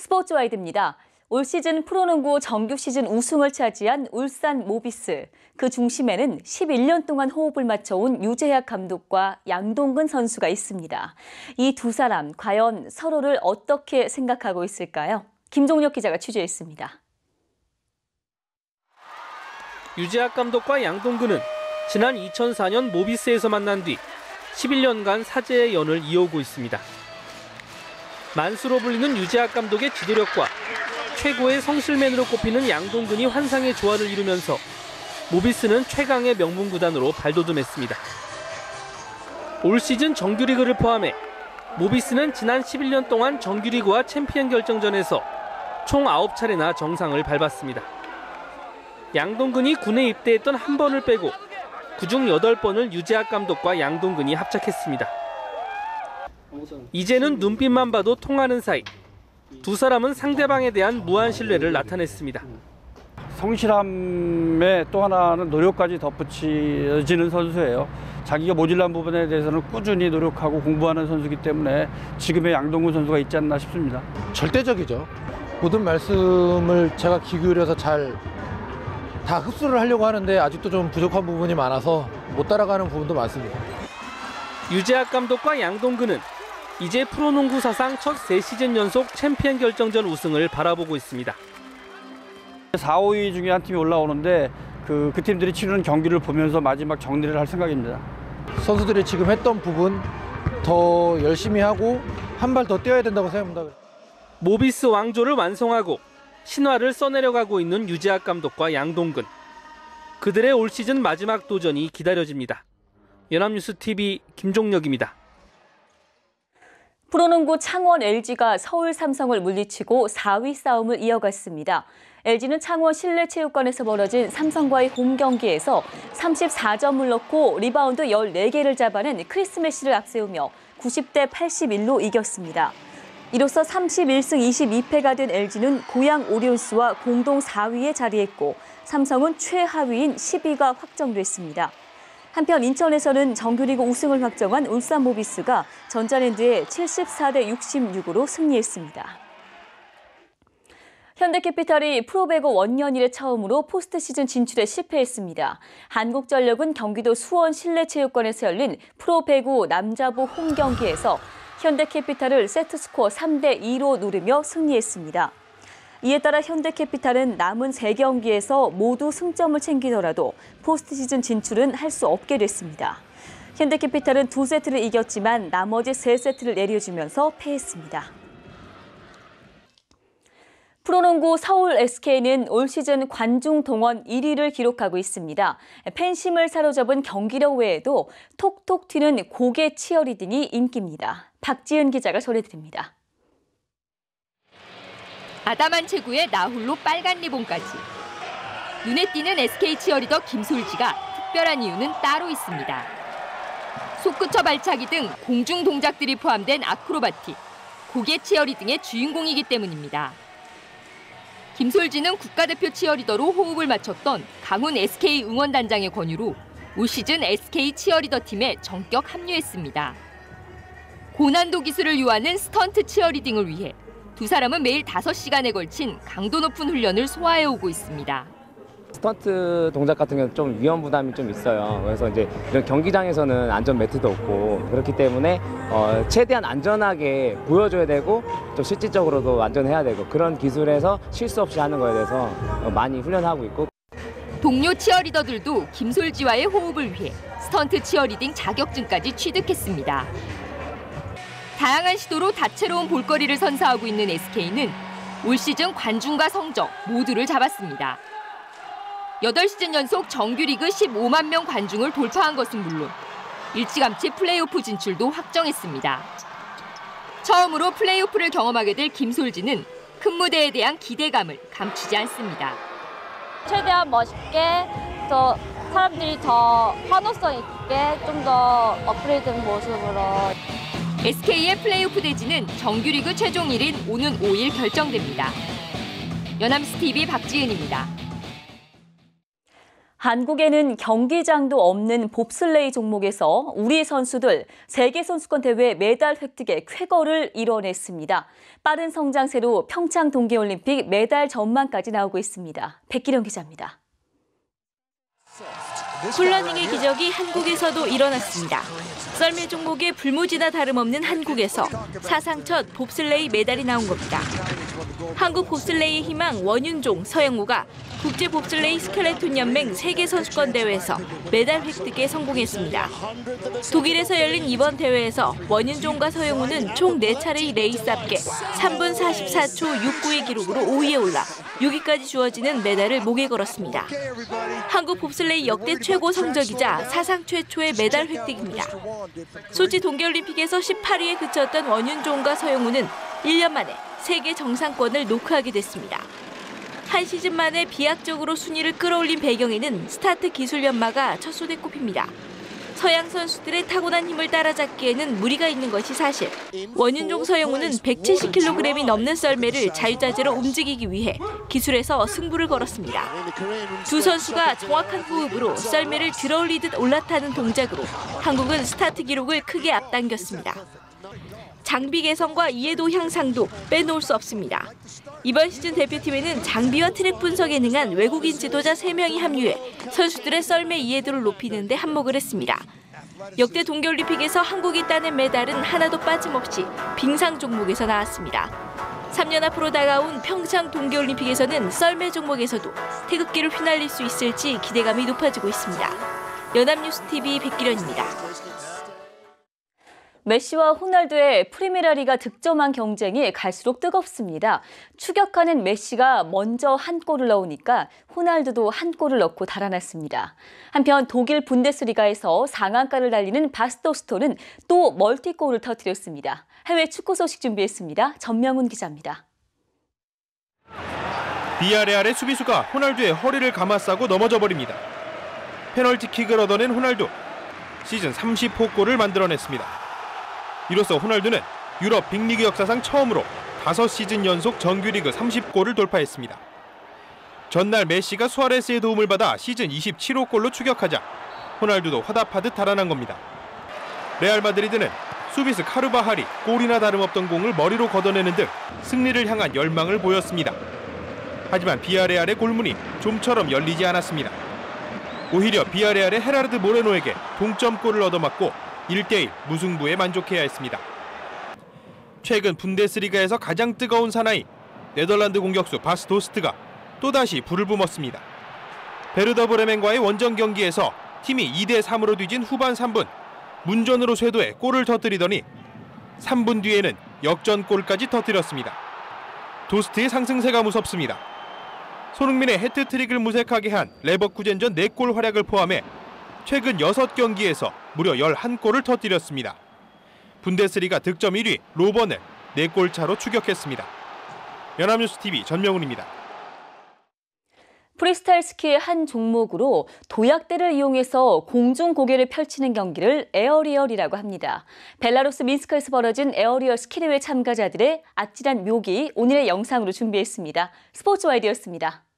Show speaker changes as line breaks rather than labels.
스포츠 와이드입니다. 올 시즌 프로농구 정규 시즌 우승을 차지한 울산 모비스. 그 중심에는 11년 동안 호흡을 맞춰온 유재학 감독과 양동근 선수가 있습니다. 이 두 사람 과연 서로를 어떻게 생각하고 있을까요? 김종혁 기자가 취재했습니다.
유재학 감독과 양동근은 지난 2004년 모비스에서 만난 뒤 11년간 사제의 연을 이어오고 있습니다. 만수로 불리는 유재학 감독의 지도력과 최고의 성실맨으로 꼽히는 양동근이 환상의 조화를 이루면서 모비스는 최강의 명문 구단으로 발돋움했습니다. 올 시즌 정규리그를 포함해 모비스는 지난 11년 동안 정규리그와 챔피언 결정전에서 총 9차례나 정상을 밟았습니다. 양동근이 군에 입대했던 한 번을 빼고 그중 8번을 유재학 감독과 양동근이 합작했습니다. 이제는 눈빛만 봐도 통하는 사이. 두 사람은 상대방에 대한 무한 신뢰를 나타냈습니다.
성실함에 또 하나는 노력까지 덧붙여지는 선수예요. 자기가 모질란 부분에 대해서는 꾸준히 노력하고 공부하는 선수이기 때문에 지금의 양동근 선수가 있지 않나 싶습니다.
절대적이죠. 모든 말씀을 제가 귀 기울여서 잘 다 흡수를 하려고 하는데 아직도 좀 부족한 부분이 많아서 못 따라가는 부분도 많습니다.
유재학 감독과 양동근은 이제 프로농구 사상 첫 3시즌 연속 챔피언 결정전 우승을 바라보고 있습니다.
4, 5위 중에 한 팀이 올라오는데 그 팀들이 치르는 경기를 보면서 마지막 정리를 할 생각입니다.
선수들이 지금 했던 부분 더 열심히 하고 한 발 더 뛰어야 된다고 생각합니다.
모비스 왕조를 완성하고 신화를 써내려가고 있는 유재학 감독과 양동근. 그들의 올 시즌 마지막 도전이 기다려집니다. 연합뉴스TV 김종혁입니다.
프로농구 창원 LG가 서울 삼성을 물리치고 4위 싸움을 이어갔습니다. LG는 창원 실내체육관에서 벌어진 삼성과의 홈 경기에서 34점을 넣고 리바운드 14개를 잡아낸 크리스 메시를 앞세우며 90대 81로 이겼습니다. 이로써 31승 22패가 된 LG는 고양 오리온스와 공동 4위에 자리했고 삼성은 최하위인 10위가 확정됐습니다. 한편 인천에서는 정규리그 우승을 확정한 울산 모비스가 전자랜드에 74대 66으로 승리했습니다. 현대캐피탈이 프로배구 원년 이래 처음으로 포스트 시즌 진출에 실패했습니다. 한국전력은 경기도 수원 실내체육관에서 열린 프로배구 남자부 홈 경기에서 현대캐피탈을 세트스코어 3대 2로 누르며 승리했습니다. 이에 따라 현대캐피탈은 남은 3경기에서 모두 승점을 챙기더라도 포스트 시즌 진출은 할 수 없게 됐습니다. 현대캐피탈은 2세트를 이겼지만 나머지 3세트를 내려주면서 패했습니다. 프로농구 서울 SK는 올 시즌 관중 동원 1위를 기록하고 있습니다. 팬심을 사로잡은 경기력 외에도 톡톡 튀는 고개 치어리딩이 인기입니다. 박지은 기자가 전해드립니다.
아담한 체구에 나홀로 빨간 리본까지. 눈에 띄는 SK 치어리더 김솔지가 특별한 이유는 따로 있습니다. 손끝쳐 발차기 등 공중 동작들이 포함된 아크로바틱, 고개 치어리딩의 주인공이기 때문입니다. 김솔지는 국가대표 치어리더로 호흡을 맞췄던 강훈 SK 응원단장의 권유로 올 시즌 SK 치어리더 팀에 전격 합류했습니다. 고난도 기술을 요하는 스턴트 치어리딩을 위해 두 사람은 매일 5시간에 걸친 강도 높은 훈련을 소화해오고 있습니다.
스턴트 동작 같은 경우는 좀 위험 부담이 좀 있어요. 그래서 이제 이런 경기장에서는 안전 매트도 없고 그렇기 때문에 최대한 안전하게 보여줘야 되고 좀 실질적으로도 안전해야 되고 그런 기술에서 실수 없이 하는 거에 대해서 많이 훈련하고 있고.
동료 치어리더들도 김솔지와의 호흡을 위해 스턴트 치어리딩 자격증까지 취득했습니다. 다양한 시도로 다채로운 볼거리를 선사하고 있는 SK는 올 시즌 관중과 성적 모두를 잡았습니다. 8시즌 연속 정규리그 15만 명 관중을 돌파한 것은 물론 일찌감치 플레이오프 진출도 확정했습니다. 처음으로 플레이오프를 경험하게 될 김솔지는 큰 무대에 대한 기대감을 감추지 않습니다.
최대한 멋있게 더 사람들이 더 환호성 있게 좀 더 업그레이드된 모습으로.
SK의 플레이오프 대진은 정규리그 최종 1인 오는 5일 결정됩니다. 연합뉴스TV 박지은입니다.
한국에는 경기장도 없는 봅슬레이 종목에서 우리 선수들 세계선수권 대회 메달 획득에 쾌거를 이뤄냈습니다. 빠른 성장세로 평창 동계올림픽 메달 전망까지 나오고 있습니다. 백기령 기자입니다.
쿨러닝의 기적이 한국에서도 일어났습니다. 썰매 종목의 불모지나 다름없는 한국에서 사상 첫 봅슬레이 메달이 나온 겁니다. 한국 봅슬레이의 희망 원윤종, 서영우가 국제 봅슬레이 스켈레톤 연맹 세계선수권 대회에서 메달 획득에 성공했습니다. 독일에서 열린 이번 대회에서 원윤종과 서영우는 총 4차례의 레이스 합계 3분 44초 69의 기록으로 5위에 올라 6위까지 주어지는 메달을 목에 걸었습니다. 한국 봅슬레이 역대 최고 성적이자 사상 최초의 메달 획득입니다. 소치 동계올림픽에서 18위에 그쳤던 원윤종과 서영우는 1년 만에 세계 정상권을 노크하게 됐습니다. 한 시즌 만에 비약적으로 순위를 끌어올린 배경에는 스타트 기술 연마가 첫 손에 꼽힙니다. 서양 선수들의 타고난 힘을 따라잡기에는 무리가 있는 것이 사실. 원윤종, 서영우는 170kg이 넘는 썰매를 자유자재로 움직이기 위해 기술에서 승부를 걸었습니다. 두 선수가 정확한 호흡으로 썰매를 들어올리듯 올라타는 동작으로 한국은 스타트 기록을 크게 앞당겼습니다. 장비 개선과 이해도 향상도 빼놓을 수 없습니다. 이번 시즌 대표팀에는 장비와 트랙 분석에 능한 외국인 지도자 3명이 합류해 선수들의 썰매 이해도를 높이는 데 한몫을 했습니다. 역대 동계올림픽에서 한국이 따낸 메달은 하나도 빠짐없이 빙상 종목에서 나왔습니다. 3년 앞으로 다가온 평창 동계올림픽에서는 썰매 종목에서도 태극기를 휘날릴 수 있을지 기대감이 높아지고 있습니다. 연합뉴스TV 백기련입니다.
메시와 호날두의 프리메라리가 득점왕 경쟁이 갈수록 뜨겁습니다. 추격하는 메시가 먼저 한 골을 넣으니까 호날두도 한 골을 넣고 달아났습니다. 한편 독일 분데스리가에서 상한가를 달리는 바스토스토는 또 멀티골을 터뜨렸습니다. 해외 축구 소식 준비했습니다. 전명훈 기자입니다.
비아레알의 수비수가 호날두의 허리를 감아싸고 넘어져 버립니다. 페널티킥을 얻어낸 호날두, 시즌 30호 골을 만들어냈습니다. 이로써 호날두는 유럽 빅리그 역사상 처음으로 5시즌 연속 정규리그 30골을 돌파했습니다. 전날 메시가 수아레스의 도움을 받아 시즌 27호 골로 추격하자 호날두도 화답하듯 달아난 겁니다. 레알 마드리드는 수비수 카르바할이 골이나 다름없던 공을 머리로 걷어내는 등 승리를 향한 열망을 보였습니다. 하지만 비아레알의 골문이 좀처럼 열리지 않았습니다. 오히려 비아레알의 헤라르드 모레노에게 동점골을 얻어맞고 1대1 무승부에 만족해야 했습니다. 최근 분데스리가에서 가장 뜨거운 사나이 네덜란드 공격수 바스도스트가 또다시 불을 뿜었습니다. 베르더 브레멘과의 원정 경기에서 팀이 2대3으로 뒤진 후반 3분 문전으로 쇄도해 골을 터뜨리더니 3분 뒤에는 역전골까지 터뜨렸습니다. 도스트의 상승세가 무섭습니다. 손흥민의 해트트릭을 무색하게 한 레버쿠젠전 4골 활약을 포함해 최근 6경기에서 무려 11골을 터뜨렸습니다. 분데스리가 득점 1위 로번을 4골 차로 추격했습니다. 연합뉴스TV 전명훈입니다.
프리스타일 스키의 한 종목으로 도약대를 이용해서 공중 고개를 펼치는 경기를 에어리얼이라고 합니다. 벨라루스 민스크에서 벌어진 에어리얼 스키대회 참가자들의 아찔한 묘기 오늘의 영상으로 준비했습니다. 스포츠와이드였습니다.